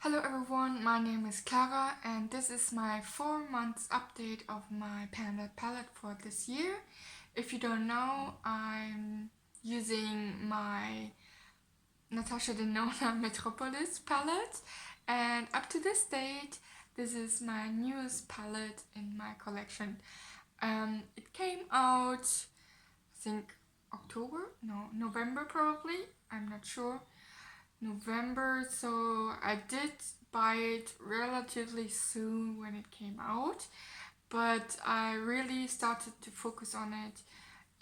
Hello everyone, my name is Clara and this is my 4 months update of my palette for this year. If you don't know, I'm using my Natasha Denona Metropolis palette, and up to this date this is my newest palette in my collection. It came out I think November probably, I'm not sure. November, so I did buy it relatively soon when it came out, but I really started to focus on it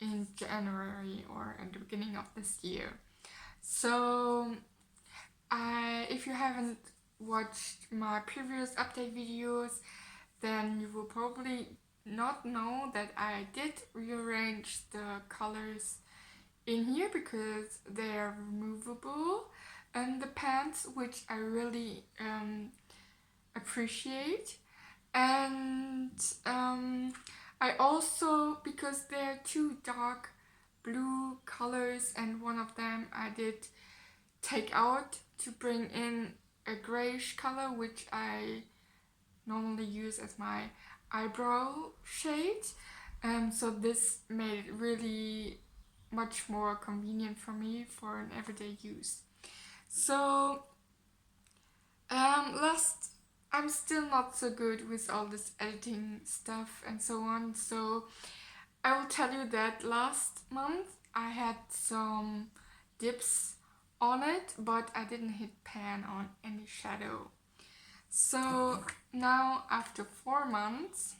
in January or at the beginning of this year. So if you haven't watched my previous update videos, then you will probably not know that I did rearrange the colors in here because they are removable, and the pants, which I really appreciate. And I also, because they're two dark blue colors and one of them I did take out to bring in a grayish color, which I normally use as my eyebrow shade. So this made it really much more convenient for me for an everyday use. So I'm still not so good with all this editing stuff and so on, so I will tell you that last month I had some dips on it, but I didn't hit pan on any shadow. So now after 4 months,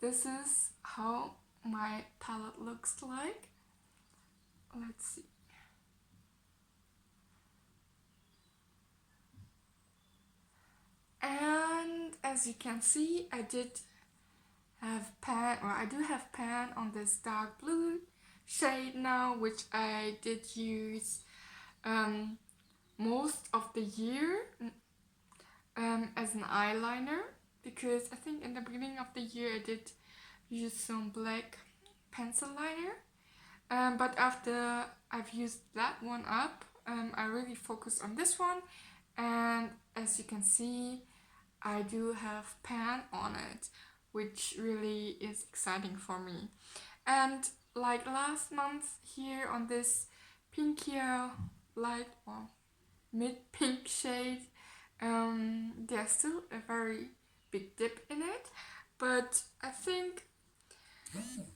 this is how my palette looks like. Let's see. And as you can see, I do have pan on this dark blue shade now, which I did use most of the year as an eyeliner, because I think in the beginning of the year I did use some black pencil liner, but after I've used that one up, I really focus on this one, and as you can see, I do have pan on it, which really is exciting for me. And like last month here on this pinkier light or mid pink shade, there's still a very big dip in it, but I think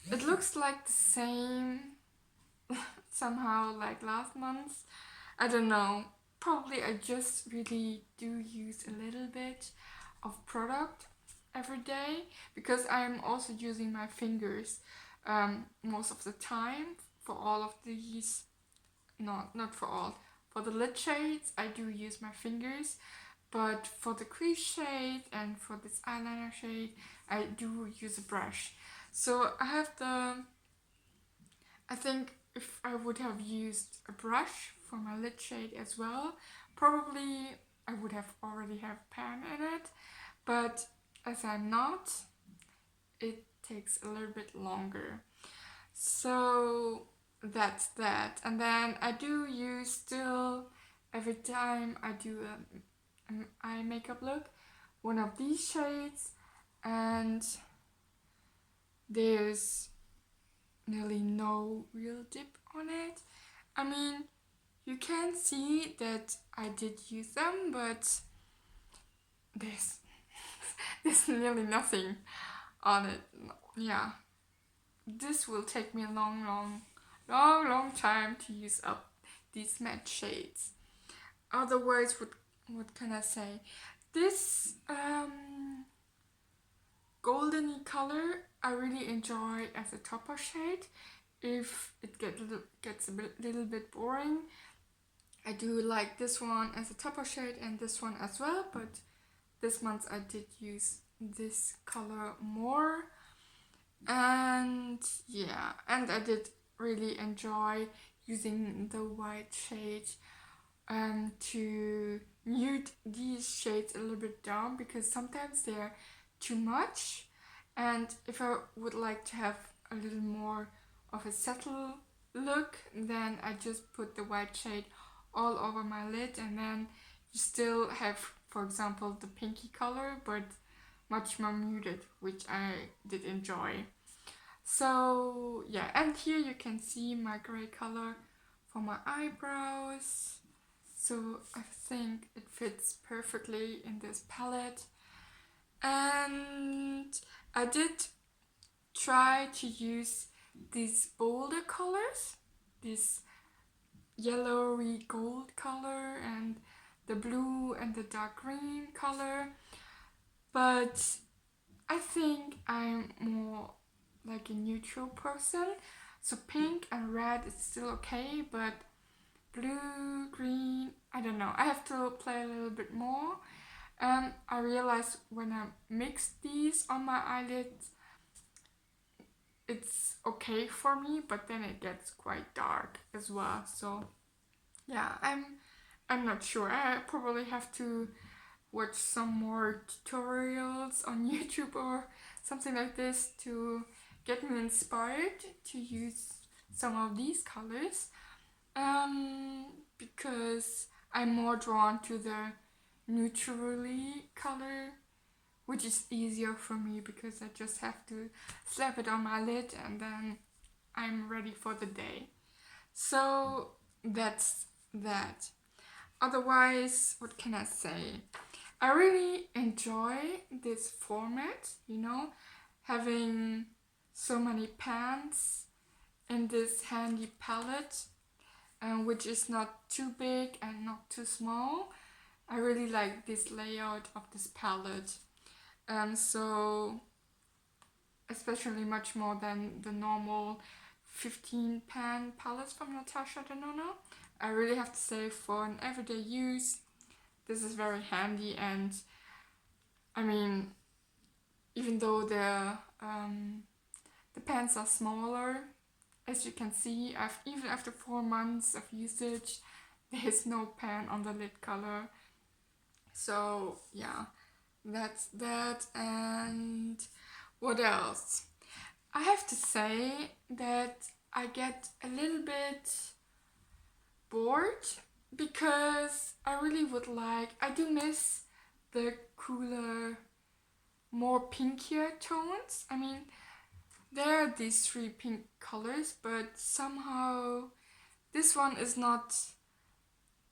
it looks like the same somehow like last month. I don't know, probably I just really do use a little bit of product every day, because I'm also using my fingers most of the time for all of these, not for all, for the lid shades I do use my fingers, but for the crease shade and for this eyeliner shade I do use a brush. So I think if I would have used a brush for my lid shade as well, probably I would have already have pan in it, but as I'm not, it takes a little bit longer. So that's that. And then I do use still, every time I do an eye makeup look, one of these shades, and there's nearly no real dip on it. I mean, you can see that I did use them, but there's there's nearly nothing on it. Yeah, this will take me a long time to use up these matte shades. Otherwise, what can I say? This goldeny color I really enjoy as a topper shade. If it gets a little bit boring, I do like this one as a topper shade and this one as well, but this month I did use this color more. And yeah, and I did really enjoy using the white shade to mute these shades a little bit down, because sometimes they're too much, and if I would like to have a little more of a subtle look, then I just put the white shade all over my lid and then you still have, for example, the pinky color, but much more muted, which I did enjoy. So yeah, and here you can see my gray color for my eyebrows. So I think it fits perfectly in this palette. And I did try to use these bolder colors, this yellowy gold color and the blue and the dark green color, but I think I'm more like a neutral person, so pink and red is still okay, but blue, green, I don't know, I have to play a little bit more. I realized when I mix these on my eyelids, it's okay for me, but then it gets quite dark as well. So yeah, I'm not sure. I probably have to watch some more tutorials on YouTube or something like this to get me inspired to use some of these colors. Because I'm more drawn to the neutrally color, which is easier for me because I just have to slap it on my lid and then I'm ready for the day. So that's that. Otherwise, what can I say? I really enjoy this format, having so many pans in this handy palette, which is not too big and not too small. I really like this layout of this palette. So especially much more than the normal 15 pan palettes from Natasha Denona. I really have to say, for an everyday use, this is very handy. And I mean, even though the pans are smaller, as you can see, even after 4 months of usage, there is no pan on the lid color. So yeah, that's that. And what else? I have to say that I get a little bit bored because I really would like, I do miss the cooler, more pinkier tones. I mean, there are these 3 pink colors, but somehow this one is not,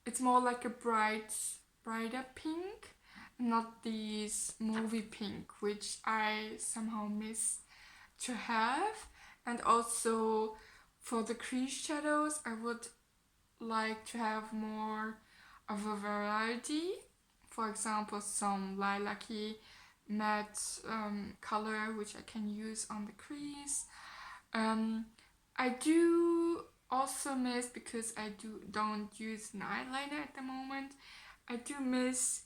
it's more like a brighter pink, not these movie pink, which I somehow miss to have. And also for the crease shadows, I would like to have more of a variety. For example, some lilac-y matte color which I can use on the crease. I do also miss, because I don't use an eyeliner at the moment, I do miss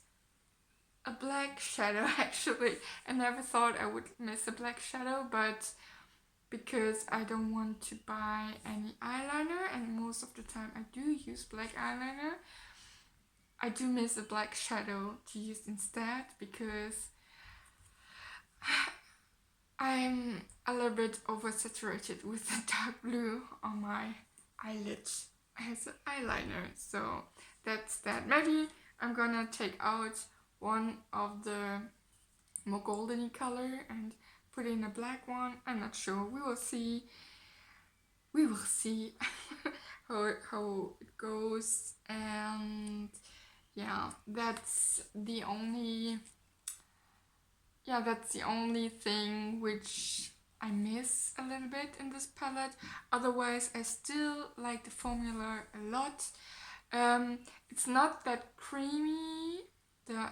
a black shadow. Actually, I never thought I would miss a black shadow, but because I don't want to buy any eyeliner, and most of the time I do use black eyeliner, I do miss a black shadow to use instead, because I'm a little bit oversaturated with the dark blue on my eyelids as an eyeliner. So that's that. Maybe I'm gonna take out one of the more goldeny color and put in a black one. I'm not sure. We will see. We will see how it goes. And yeah, that's the only thing which I miss a little bit in this palette. Otherwise, I still like the formula a lot. It's not that creamy. The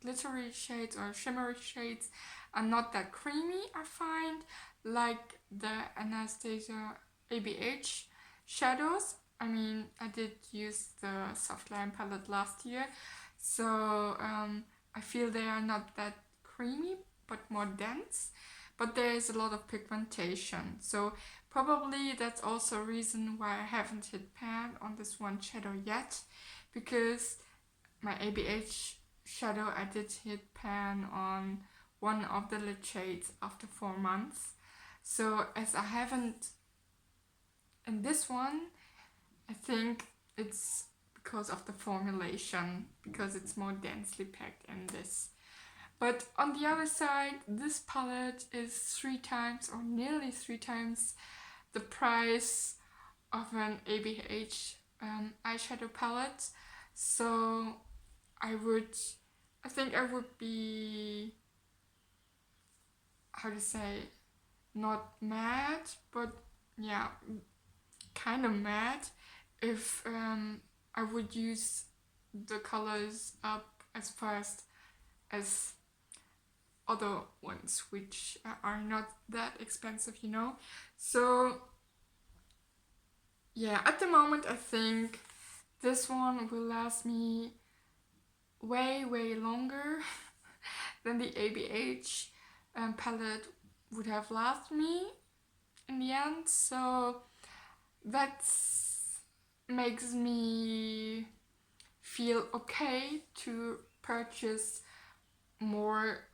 glittery shades or shimmery shades are not that creamy, I find, like the Anastasia ABH shadows. I mean, I did use the Soft Line palette last year, so I feel they are not that creamy, but more dense. But there is a lot of pigmentation, so probably that's also a reason why I haven't hit pan on this one shadow yet, because my ABH shadow I did hit pan on one of the lid shades after 4 months. So as I haven't in this one, I think it's because of the formulation, because it's more densely packed in this. But on the other side, this palette is 3 times or nearly 3 times the price of an ABH eyeshadow palette. So I think I would be, how to say, not mad, but yeah, kind of mad if I would use the colors up as fast as other ones, which are not that expensive, you know. So yeah, at the moment I think this one will last me way longer than the ABH palette would have lasted me in the end. So that makes me feel okay to purchase more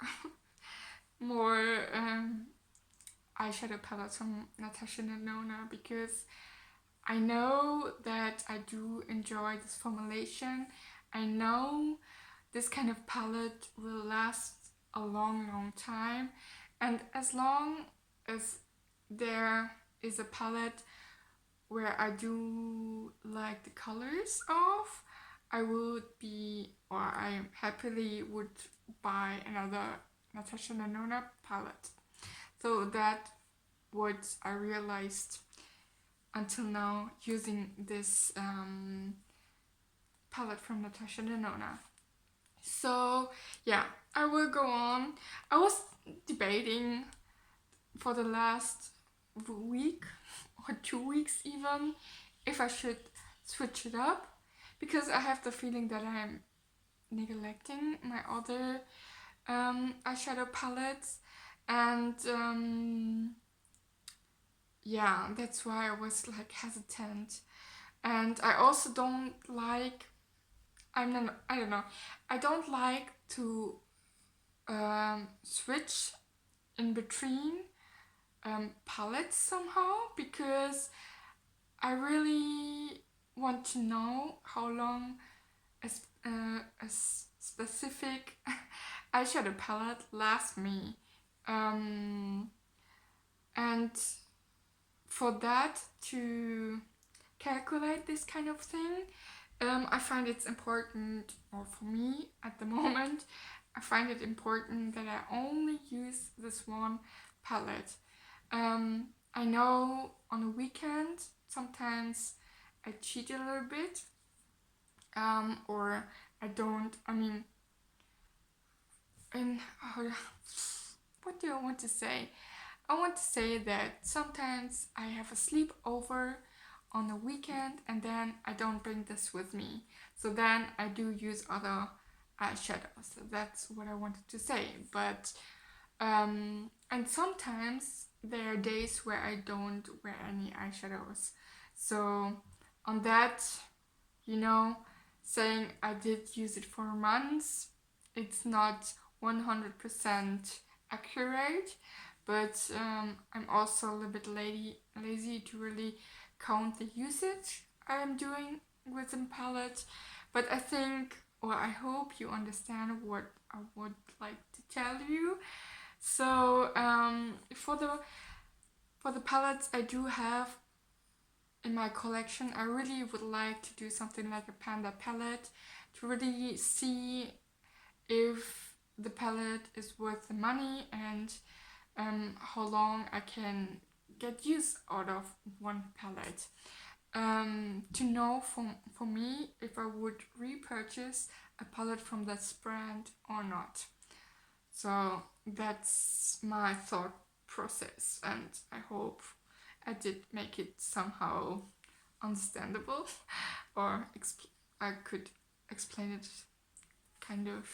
eyeshadow palettes from Natasha Denona, because I know that I do enjoy this formulation. I know this kind of palette will last a long time, and as long as there is a palette where I do like the colors of, I happily would buy another Natasha Denona palette. So that's what I realized until now using this palette from Natasha Denona. So yeah, I will go on. I was debating for the last week or 2 weeks even if I should switch it up, because I have the feeling that I'm neglecting my other eyeshadow palettes, and yeah, that's why I was like hesitant. And I also don't like, I don't know, I don't like to switch in between palettes somehow, because I really want to know how long a specific eyeshadow palette lasts me, and for that to calculate this kind of thing, I find it's important, or for me at the moment, I find it important that I only use this one palette. I know on a weekend sometimes I cheat a little bit, or I don't. I mean, and what do I want to say? I want to say that sometimes I have a sleepover on the weekend and then I don't bring this with me. So then I do use other eyeshadows. So that's what I wanted to say. But and sometimes there are days where I don't wear any eyeshadows. So on that, you know, saying I did use it for months, it's not 100% accurate, but I'm also a little bit lazy to really count the usage I'm doing with the palette. But I think, or I hope you understand what I would like to tell you. So for the palettes I do have in my collection, I really would like to do something like a panda palette to really see if the palette is worth the money and how long I can get use out of one palette. To know for me if I would repurchase a palette from that brand or not. So that's my thought process, and I hope I did make it somehow understandable, or I could explain it kind of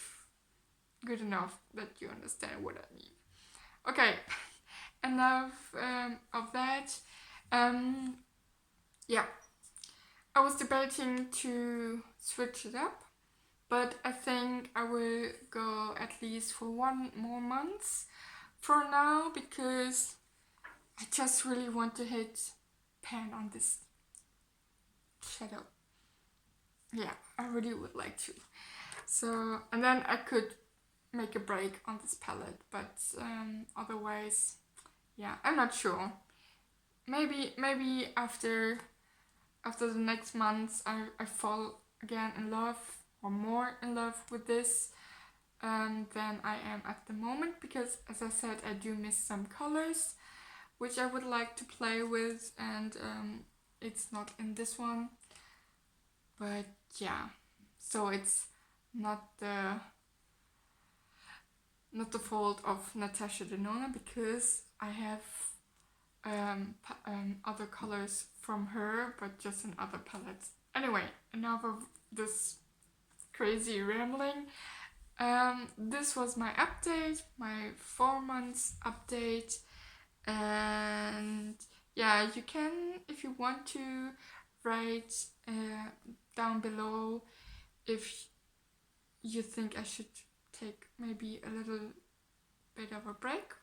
good enough that you understand what I mean. Okay, enough of that. Yeah, I was debating to switch it up, but I think I will go at least for 1 more month for now, because I just really want to hit pan on this shadow. yeah, I really would like to. So, and then I could make a break on this palette, but otherwise, yeah, I'm not sure. Maybe after the next months I fall again in love or more in love with this than I am at the moment, because as I said, I do miss some colors which I would like to play with, and it's not in this one. But yeah, so it's not the fault of Natasha Denona, because I have other colors from her, but just in other palettes. Anyway, enough of this crazy rambling. This was my update, my 4 months update, and yeah, you can, if you want to, write down below if you think I should take maybe a little bit of a break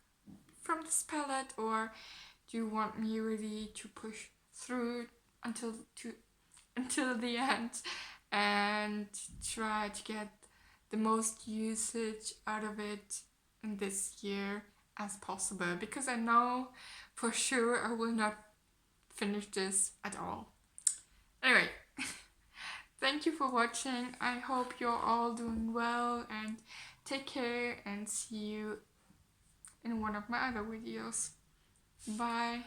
from this palette, or do you want me really to push through until the end and try to get the most usage out of it in this year as possible, because I know for sure I will not finish this at all. Anyway, thank you for watching. I hope you're all doing well, and take care, and see you in one of my other videos. Bye.